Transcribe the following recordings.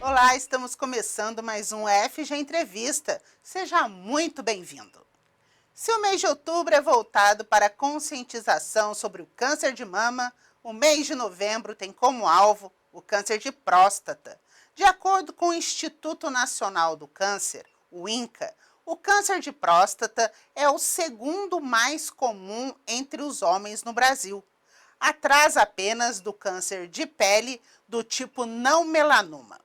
Olá, estamos começando mais um FG Entrevista. Seja muito bem-vindo. Se o mês de outubro é voltado para a conscientização sobre o câncer de mama, o mês de novembro tem como alvo o câncer de próstata. De acordo com o Instituto Nacional do Câncer, o INCA, o câncer de próstata é o segundo mais comum entre os homens no Brasil, atrás apenas do câncer de pele do tipo não melanoma.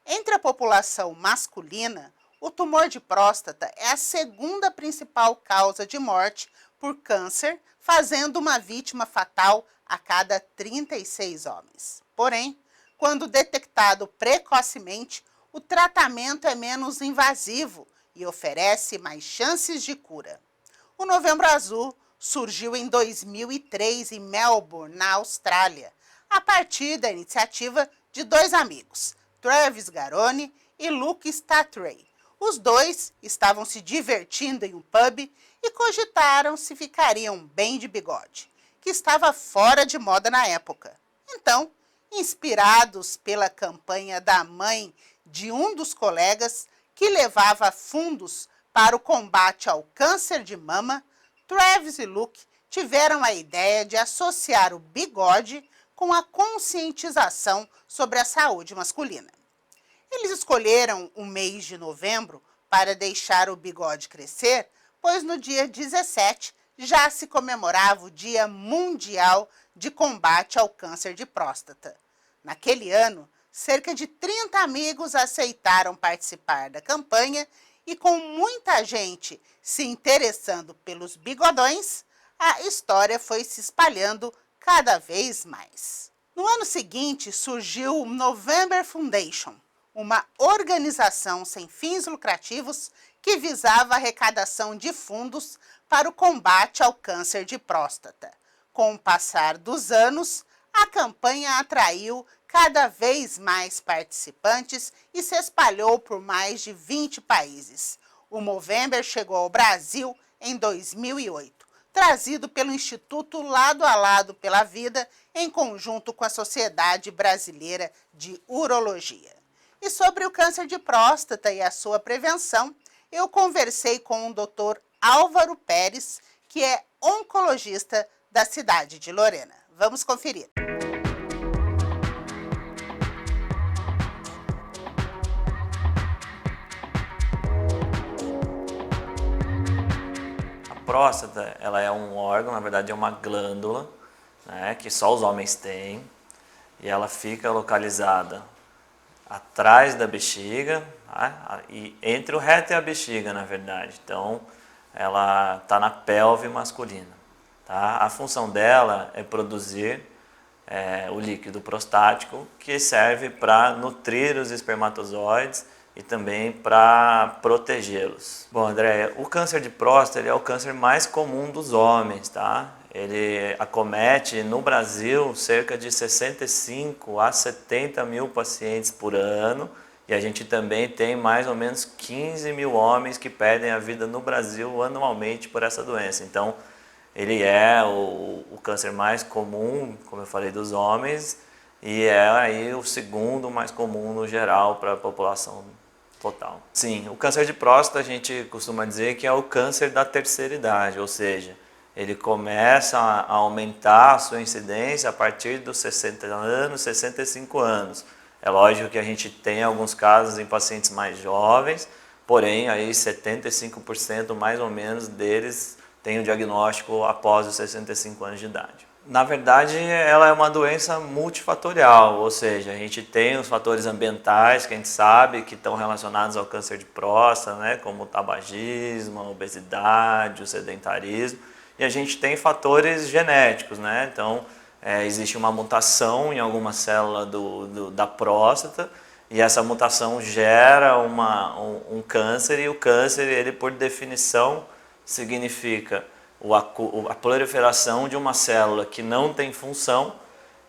Entre a população masculina, o tumor de próstata é a segunda principal causa de morte por câncer, fazendo uma vítima fatal a cada 36 homens. Porém, quando detectado precocemente, o tratamento é menos invasivo e oferece mais chances de cura. O Novembro Azul surgiu em 2003 em Melbourne, na Austrália, a partir da iniciativa de dois amigos, Travis Garone e Luke Stattray. Os dois estavam se divertindo em um pub e cogitaram se ficariam bem de bigode, que estava fora de moda na época. Então, inspirados pela campanha da mãe de um dos colegas, que levava fundos para o combate ao câncer de mama, Travis e Luke tiveram a ideia de associar o bigode com a conscientização sobre a saúde masculina. Eles escolheram o mês de novembro para deixar o bigode crescer, pois no dia 17 já se comemorava o Dia Mundial de Combate ao Câncer de Próstata. Naquele ano, cerca de 30 amigos aceitaram participar da campanha e, com muita gente se interessando pelos bigodões, a história foi se espalhando cada vez mais. No ano seguinte, surgiu o November Foundation, uma organização sem fins lucrativos que visava a arrecadação de fundos para o combate ao câncer de próstata. Com o passar dos anos, a campanha atraiu cada vez mais participantes e se espalhou por mais de 20 países. O Movember chegou ao Brasil em 2008, trazido pelo Instituto Lado a Lado pela Vida, em conjunto com a Sociedade Brasileira de Urologia. E sobre o câncer de próstata e a sua prevenção, eu conversei com o Dr. Álvaro Pérez, que é oncologista da cidade de Lorena. Vamos conferir. A próstata, ela é um órgão, na verdade é uma glândula, né, que só os homens têm, e ela fica localizada atrás da bexiga, tá? E entre o reto e a bexiga, na verdade. Então, ela está na pelve masculina. Tá? A função dela é produzir o líquido prostático, que serve para nutrir os espermatozoides e também para protegê-los. Bom, Andréia, o câncer de próstata ele é o câncer mais comum dos homens, tá? Ele acomete no Brasil cerca de 65 a 70 mil pacientes por ano, e a gente também tem mais ou menos 15 mil homens que perdem a vida no Brasil anualmente por essa doença. Então, ele é o câncer mais comum, como eu falei, dos homens, e é aí o segundo mais comum no geral para a população total. Sim, o câncer de próstata a gente costuma dizer que é o câncer da terceira idade, ou seja, ele começa a aumentar a sua incidência a partir dos 60 anos, 65 anos. É lógico que a gente tem alguns casos em pacientes mais jovens, porém aí 75% mais ou menos deles tem o diagnóstico após os 65 anos de idade. Na verdade, ela é uma doença multifatorial, ou seja, a gente tem os fatores ambientais que a gente sabe que estão relacionados ao câncer de próstata, né, como o tabagismo, a obesidade, o sedentarismo, e a gente tem fatores genéticos, né? Então, existe uma mutação em alguma célula da próstata e essa mutação gera um câncer, e o câncer, ele por definição, significa a proliferação de uma célula que não tem função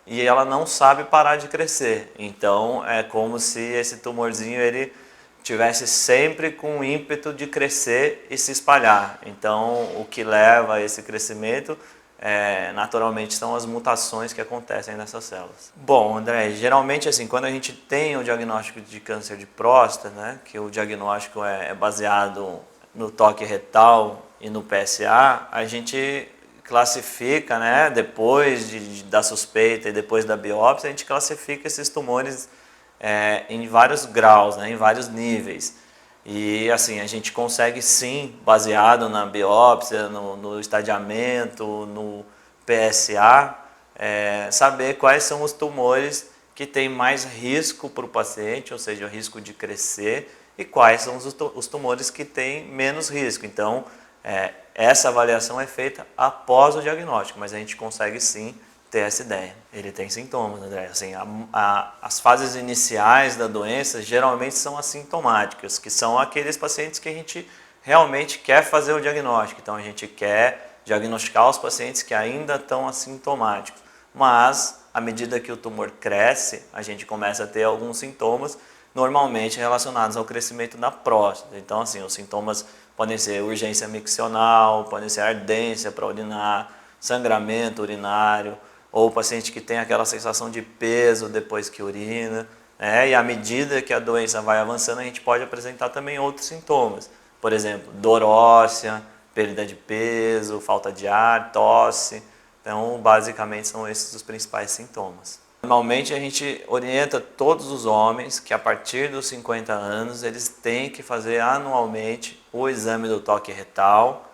e ela não sabe parar de crescer. Então, é como se esse tumorzinho ele tivesse sempre com o ímpeto de crescer e se espalhar. Então, o que leva a esse crescimento naturalmente são as mutações que acontecem nessas células. Bom, André, geralmente assim, quando a gente tem o diagnóstico de câncer de próstata, né, que o diagnóstico é baseado no toque retal e no PSA, a gente classifica, né, depois da suspeita e depois da biópsia, a gente classifica esses tumores em vários graus, né, em vários níveis. E assim, a gente consegue sim, baseado na biópsia, no estadiamento, no PSA, saber quais são os tumores que têm mais risco para o paciente, ou seja, o risco de crescer, e quais são os tumores que têm menos risco. Então, essa avaliação é feita após o diagnóstico, mas a gente consegue sim ter essa ideia. Ele tem sintomas, André. Assim, as fases iniciais da doença geralmente são assintomáticas, que são aqueles pacientes que a gente realmente quer fazer o diagnóstico. Então a gente quer diagnosticar os pacientes que ainda estão assintomáticos. Mas, à medida que o tumor cresce, a gente começa a ter alguns sintomas, normalmente relacionados ao crescimento da próstata. Então, assim, os sintomas podem ser urgência miccional, podem ser ardência para urinar, sangramento urinário, ou o paciente que tem aquela sensação de peso depois que urina, e à medida que a doença vai avançando, a gente pode apresentar também outros sintomas. Por exemplo, dor óssea, perda de peso, falta de ar, tosse. Então, basicamente, são esses os principais sintomas. Normalmente, a gente orienta todos os homens que, a partir dos 50 anos, eles têm que fazer anualmente o exame do toque retal,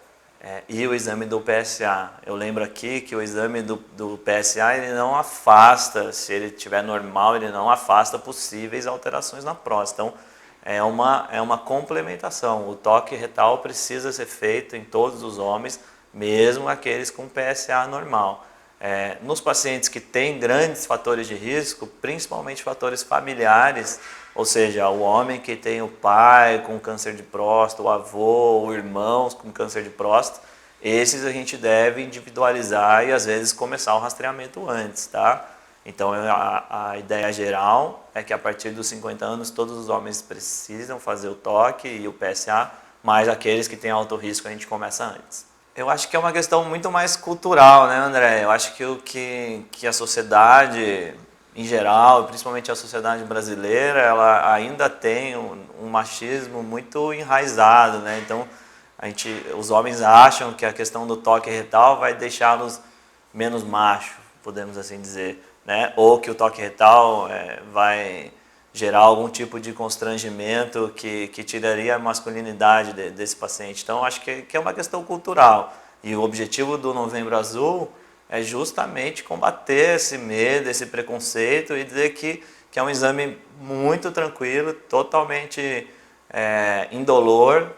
e o exame do PSA. Eu lembro aqui que o exame do PSA ele não afasta, se ele estiver normal, ele não afasta possíveis alterações na próstata. Então, é uma complementação. O toque retal precisa ser feito em todos os homens, mesmo aqueles com PSA normal. Nos pacientes que têm grandes fatores de risco, principalmente fatores familiares, ou seja, o homem que tem o pai com câncer de próstata, o avô, ou irmãos com câncer de próstata, esses a gente deve individualizar e às vezes começar o rastreamento antes, tá? Então a ideia geral é que a partir dos 50 anos todos os homens precisam fazer o toque e o PSA, mas aqueles que têm alto risco a gente começa antes. Eu acho que é uma questão muito mais cultural, né, André? Eu acho que a sociedade em geral, principalmente a sociedade brasileira, ela ainda tem um machismo muito enraizado, né? Então, os homens acham que a questão do toque retal vai deixá-los menos macho, podemos assim dizer, né? Ou que o toque retal vai gerar algum tipo de constrangimento que tiraria a masculinidade desse paciente. Então, acho que é uma questão cultural. E o objetivo do Novembro Azul é justamente combater esse medo, esse preconceito e dizer que é um exame muito tranquilo, totalmente indolor,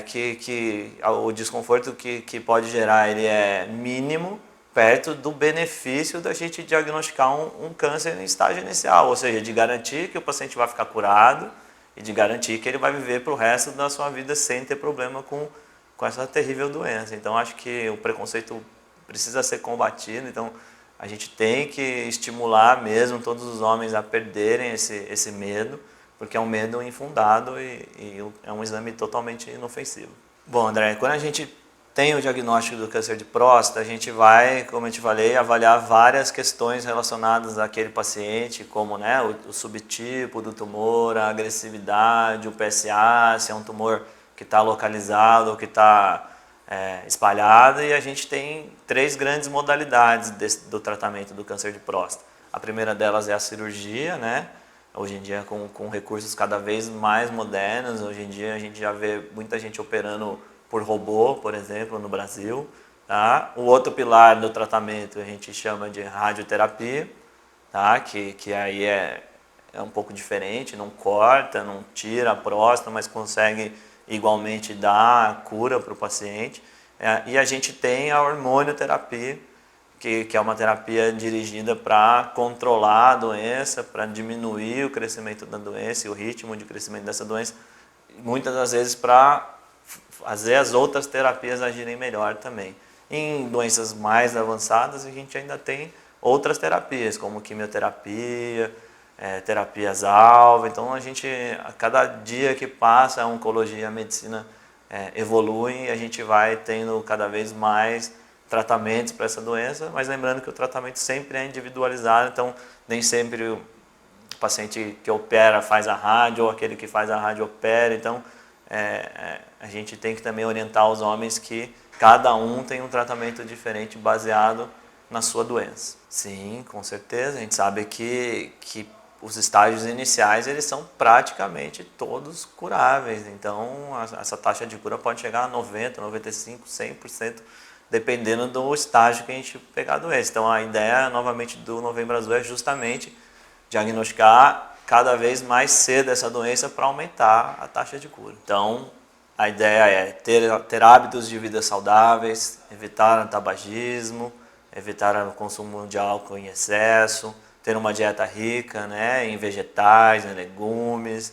que o desconforto que pode gerar ele é mínimo, perto do benefício da gente diagnosticar um câncer em estágio inicial, ou seja, de garantir que o paciente vai ficar curado e de garantir que ele vai viver para o resto da sua vida sem ter problema com essa terrível doença. Então, acho que o preconceito precisa ser combatido, então a gente tem que estimular mesmo todos os homens a perderem esse medo, porque é um medo infundado e é um exame totalmente inofensivo. Bom, André, quando a gente tem o diagnóstico do câncer de próstata, a gente vai, como eu te falei, avaliar várias questões relacionadas àquele paciente, como né, o subtipo do tumor, a agressividade, o PSA, se é um tumor que está localizado ou que está espalhado, e a gente tem 3 grandes modalidades do tratamento do câncer de próstata. A primeira delas é a cirurgia, né? Hoje em dia com recursos cada vez mais modernos, hoje em dia a gente já vê muita gente operando por robô, por exemplo, no Brasil. Tá? O outro pilar do tratamento a gente chama de radioterapia, tá? que aí é um pouco diferente, não corta, não tira a próstata, mas consegue igualmente dar a cura para o paciente. E a gente tem a hormonioterapia, que é uma terapia dirigida para controlar a doença, para diminuir o crescimento da doença e o ritmo de crescimento dessa doença, muitas das vezes para fazer as outras terapias agirem melhor também. Em doenças mais avançadas, a gente ainda tem outras terapias, como quimioterapia, terapias-alvo. Então, a cada dia que passa, a oncologia e a medicina evoluem e a gente vai tendo cada vez mais tratamentos para essa doença, mas lembrando que o tratamento sempre é individualizado, então nem sempre o paciente que opera faz a rádio, ou aquele que faz a rádio opera, então a gente tem que também orientar os homens que cada um tem um tratamento diferente baseado na sua doença. Sim, com certeza, a gente sabe que os estágios iniciais eles são praticamente todos curáveis, então essa taxa de cura pode chegar a 90%, 95%, 100%, dependendo do estágio que a gente pegar a doença. Então a ideia novamente do Novembro Azul é justamente diagnosticar cada vez mais cedo essa doença para aumentar a taxa de cura. Então a ideia é ter hábitos de vida saudáveis, evitar o tabagismo, evitar o consumo de álcool em excesso, ter uma dieta rica, né, em vegetais, em legumes,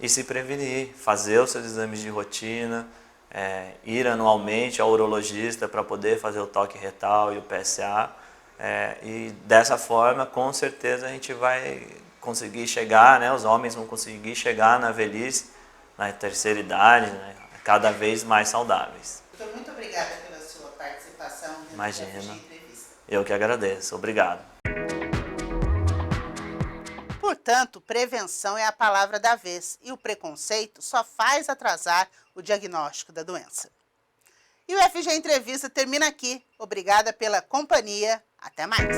e se prevenir, fazer os seus exames de rotina, ir anualmente ao urologista para poder fazer o toque retal e o PSA, e dessa forma, com certeza, a gente vai conseguir chegar, né, os homens vão conseguir chegar na velhice, na terceira idade, né, cada vez mais saudáveis. Muito obrigada pela sua participação. Imagina. Eu que agradeço. Obrigado. Portanto, prevenção é a palavra da vez e o preconceito só faz atrasar o diagnóstico da doença. E o FG Entrevista termina aqui. Obrigada pela companhia. Até mais.